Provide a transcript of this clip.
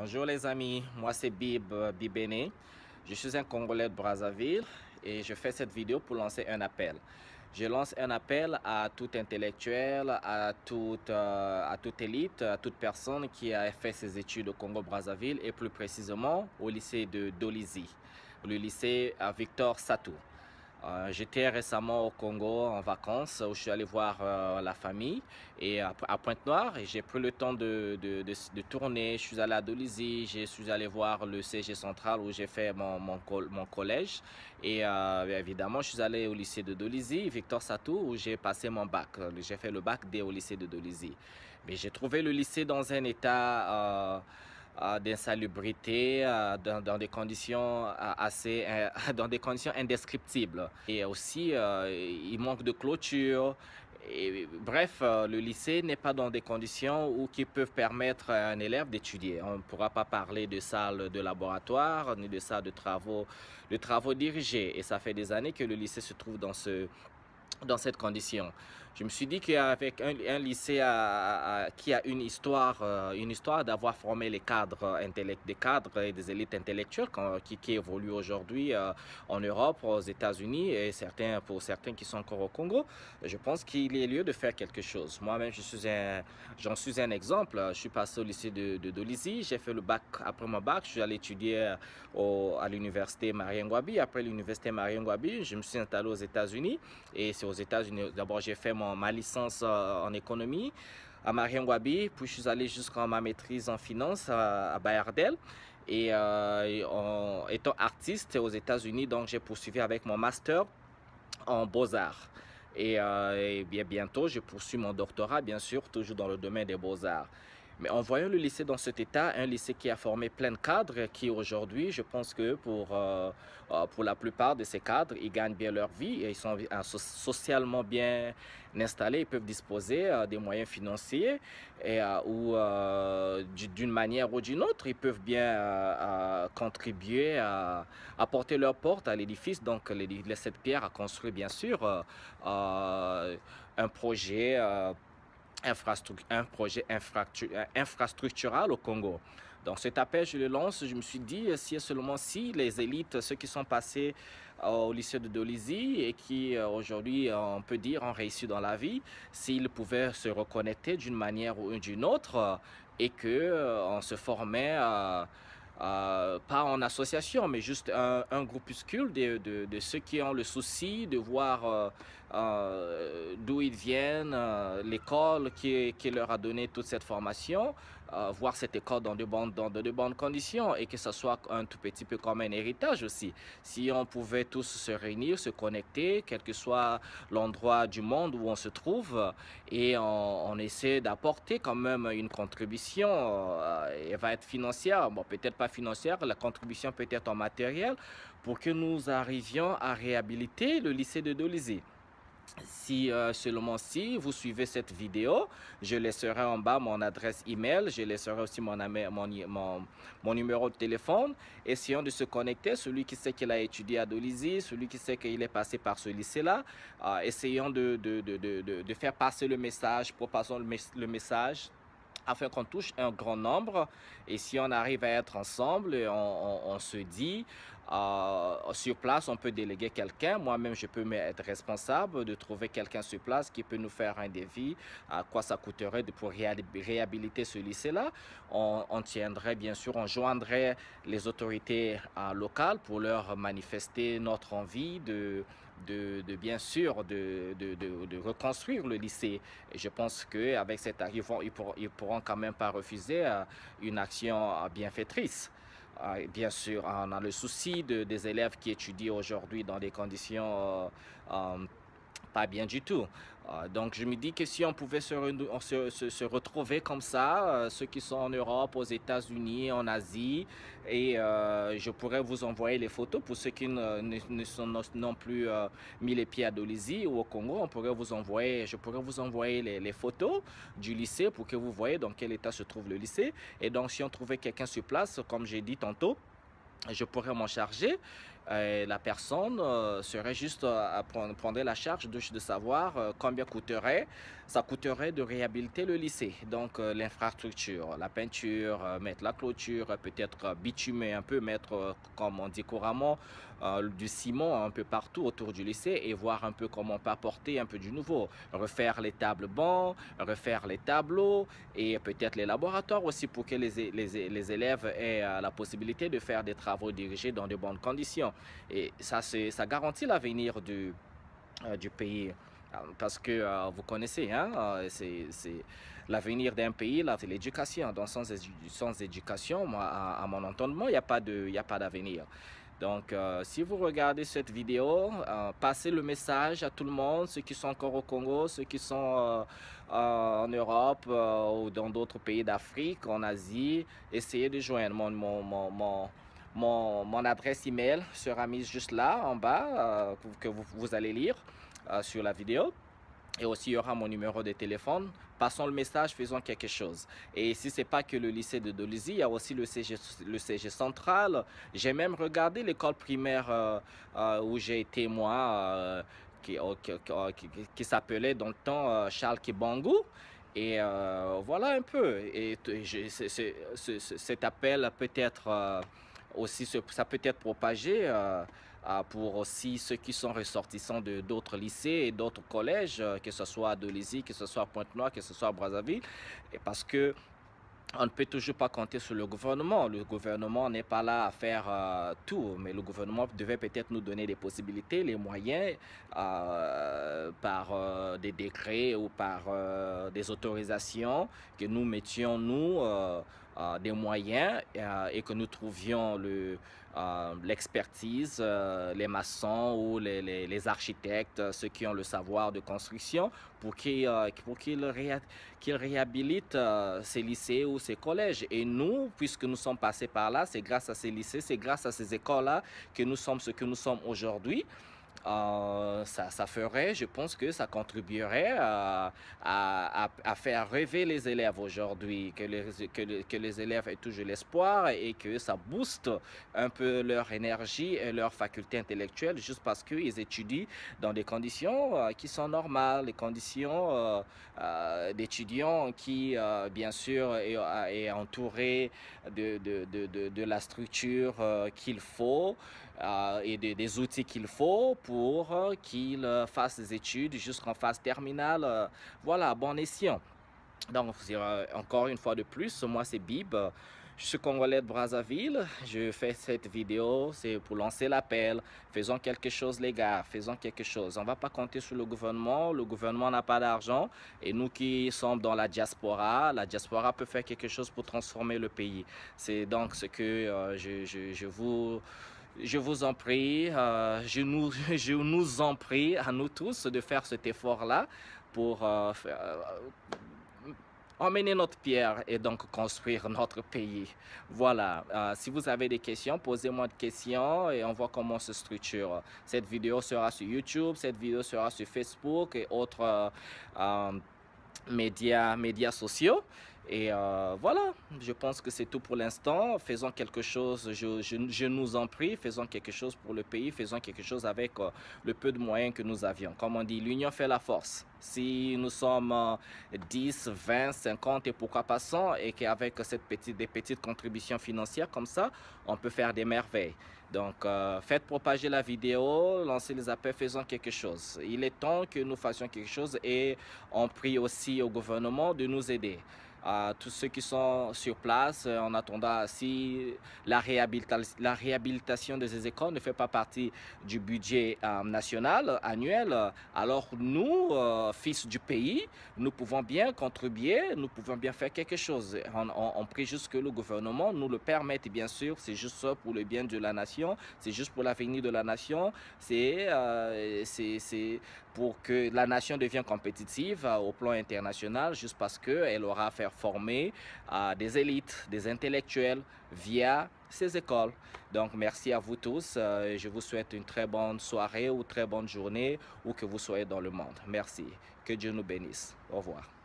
Bonjour les amis, moi c'est Bibéné. Je suis un Congolais de Brazzaville et je fais cette vidéo pour lancer un appel. Je lance un appel à tout intellectuel, à toute élite, à toute personne qui a fait ses études au Congo-Brazzaville et plus précisément au lycée de Dolisie, le lycée Victor Satou. J'étais récemment au Congo en vacances où je suis allé voir la famille et à Pointe-Noire et j'ai pris le temps de tourner. Je suis allé à Dolisie, je suis allé voir le CG central où j'ai fait mon collège et évidemment je suis allé au lycée de Dolisie, Victor Satou, où j'ai passé mon bac. J'ai fait le bac D au lycée de Dolisie. Mais j'ai trouvé le lycée dans un état d'insalubrité, dans des conditions dans des conditions indescriptibles. Et aussi, il manque de clôture. Et, bref, le lycée n'est pas dans des conditions qui peuvent permettre à un élève d'étudier. On ne pourra pas parler de salles de laboratoire ni de salles de travaux dirigés. Et ça fait des années que le lycée se trouve dans cette condition. Je me suis dit qu'avec un lycée qui a une histoire d'avoir formé les cadres, des cadres et des élites intellectuelles qui évoluent aujourd'hui en Europe, aux États-Unis et pour certains qui sont encore au Congo, je pense qu'il est lieu de faire quelque chose. Moi-même, j'en suis un exemple. Je suis passé au lycée de Dolisie, j'ai fait le bac. Après mon bac, je suis allé étudier à l'université Mariengouabi. Après l'université Mariengouabi, je me suis installé aux États-Unis et c'est aux États-Unis. D'abord, j'ai fait ma licence en économie à Mariengouabi, puis je suis allé jusqu'à ma maîtrise en finance à Bayardel. Et étant artiste aux États-Unis, donc j'ai poursuivi avec mon master en beaux-arts. Et bien bientôt, je poursuis mon doctorat, bien sûr, toujours dans le domaine des beaux-arts. Mais en voyant le lycée dans cet état, un lycée qui a formé plein de cadres, qui aujourd'hui, je pense que pour la plupart de ces cadres, ils gagnent bien leur vie et ils sont socialement bien installés, ils peuvent disposer des moyens financiers ou d'une manière ou d'une autre, ils peuvent bien contribuer à apporter leur porte à l'édifice, donc cette pierre a construit bien sûr un projet infrastructural au Congo. Donc cet appel, je le lance, je me suis dit, si les élites, ceux qui sont passés au lycée de Dolisie et qui aujourd'hui, on peut dire, ont réussi dans la vie, s'ils pouvaient se reconnecter d'une manière ou d'une autre et qu'on se formait pas en association, mais juste un groupuscule de ceux qui ont le souci de voir d'où ils viennent, l'école qui leur a donné toute cette formation, voir cette école dans de bonnes conditions et que ce soit un tout petit peu comme un héritage aussi. Si on pouvait tous se réunir, se connecter, quel que soit l'endroit du monde où on se trouve, et on essaie d'apporter quand même une contribution, elle va être financière, bon peut-être pas financière, la contribution peut être en matériel, pour que nous arrivions à réhabiliter le lycée de Dolisie. Si seulement si vous suivez cette vidéo, je laisserai en bas mon adresse email, je laisserai aussi mon numéro de téléphone. Essayons de se connecter, celui qui sait qu'il a étudié à Dolisie, celui qui sait qu'il est passé par ce lycée-là. Essayons de faire passer le message, propageons le message afin qu'on touche un grand nombre. Et si on arrive à être ensemble, on se dit, sur place, on peut déléguer quelqu'un. Moi-même, je peux être responsable de trouver quelqu'un sur place qui peut nous faire un devis, à quoi ça coûterait pour réhabiliter ce lycée-là. On tiendrait, bien sûr, on joindrait les autorités locales pour leur manifester notre envie bien sûr, de reconstruire le lycée. Et je pense qu'avec cet arrivant, ils pourront quand même pas refuser une action bienfaitrice. Bien sûr, on a le souci des élèves qui étudient aujourd'hui dans des conditions pas bien du tout. Donc je me dis que si on pouvait se retrouver comme ça, ceux qui sont en Europe, aux États-Unis, en Asie, et je pourrais vous envoyer les photos pour ceux qui n'ont plus mis les pieds à Dolisie ou au Congo, je pourrais vous envoyer les photos du lycée pour que vous voyez dans quel état se trouve le lycée. Et donc si on trouvait quelqu'un sur place, comme j'ai dit tantôt, je pourrais m'en charger La personne serait juste prendre la charge de savoir combien ça coûterait de réhabiliter le lycée. Donc l'infrastructure, la peinture, mettre la clôture, peut-être bitumer un peu, mettre, comme on dit couramment, du ciment un peu partout autour du lycée et voir un peu comment on peut apporter un peu du nouveau. Refaire les tables bancs, refaire les tableaux et peut-être les laboratoires aussi pour que les élèves aient la possibilité de faire des travaux dirigés dans de bonnes conditions. Et ça garantit l'avenir du pays. Parce que vous connaissez, hein, c'est l'avenir d'un pays, là, c'est l'éducation. Donc sans éducation, moi, à mon entendement, il n'y a pas d'avenir. Donc, si vous regardez cette vidéo, passez le message à tout le monde, ceux qui sont encore au Congo, ceux qui sont en Europe ou dans d'autres pays d'Afrique, en Asie, essayez de joindre mon adresse email sera mise juste là en bas que vous allez lire sur la vidéo. Et aussi, il y aura mon numéro de téléphone. Passons le message, faisons quelque chose. Et si ce n'est pas que le lycée de Dolisie, il y a aussi le CG central. J'ai même regardé l'école primaire où j'ai été moi, qui s'appelait dans le temps Charles Kibangu. Et voilà un peu. Et cet appel peut être aussi, ça peut être propagé pour aussi ceux qui sont ressortissants de d'autres lycées et d'autres collèges, que ce soit à Dolisie, que ce soit à Pointe-Noire, que ce soit à Brazzaville, et parce que on ne peut toujours pas compter sur le gouvernement. Le gouvernement n'est pas là à faire tout, mais le gouvernement devait peut-être nous donner des possibilités, les moyens, par des décrets ou par des autorisations, que nous mettions, nous, des moyens et que nous trouvions l'expertise, les maçons ou les architectes, ceux qui ont le savoir de construction, pour qu'ils réhabilitent ces lycées ou ces collèges. Et nous, puisque nous sommes passés par là, c'est grâce à ces lycées, c'est grâce à ces écoles-là que nous sommes ce que nous sommes aujourd'hui. Ça ferait, je pense que ça contribuerait à faire rêver les élèves aujourd'hui, que les élèves aient toujours l'espoir et que ça booste un peu leur énergie et leur faculté intellectuelle juste parce qu'ils étudient dans des conditions qui sont normales, les conditions d'étudiants qui, bien sûr, est entouré de la structure qu'il faut. Et des outils qu'il faut pour qu'il fasse des études jusqu'en phase terminale. Voilà, bon escient. Donc, encore une fois de plus, moi c'est Bib. Je suis Congolais de Brazzaville. Je fais cette vidéo, c'est pour lancer l'appel. Faisons quelque chose, les gars. Faisons quelque chose. On ne va pas compter sur le gouvernement. Le gouvernement n'a pas d'argent. Et nous qui sommes dans la diaspora peut faire quelque chose pour transformer le pays. C'est donc ce que je vous en prie, je nous en prie à nous tous de faire cet effort-là pour emmener notre pierre et donc construire notre pays. Voilà, si vous avez des questions, posez-moi des questions et on voit comment on se structure. Cette vidéo sera sur YouTube, cette vidéo sera sur Facebook et autres médias sociaux. Et voilà, je pense que c'est tout pour l'instant. Faisons quelque chose, je nous en prie, faisons quelque chose pour le pays, faisons quelque chose avec le peu de moyens que nous avions. Comme on dit, l'union fait la force. Si nous sommes 10, 20, 50 et pourquoi pas 100 et qu'avec des petites contributions financières comme ça, on peut faire des merveilles. Donc, faites propager la vidéo, lancez les appels, faisons quelque chose. Il est temps que nous fassions quelque chose et on prie aussi au gouvernement de nous aider. Tous ceux qui sont sur place, en attendant, si la réhabilitation de ces écoles ne fait pas partie du budget national, annuel, alors nous, fils du pays, nous pouvons bien contribuer, nous pouvons bien faire quelque chose. On prie juste que le gouvernement nous le permette, bien sûr, c'est juste pour le bien de la nation, c'est juste pour l'avenir de la nation, c'est pour que la nation devienne compétitive au plan international, juste parce qu'elle aura à faire former des élites, des intellectuels via ces écoles. Donc merci à vous tous, je vous souhaite une très bonne soirée ou très bonne journée où que vous soyez dans le monde. Merci, que Dieu nous bénisse. Au revoir.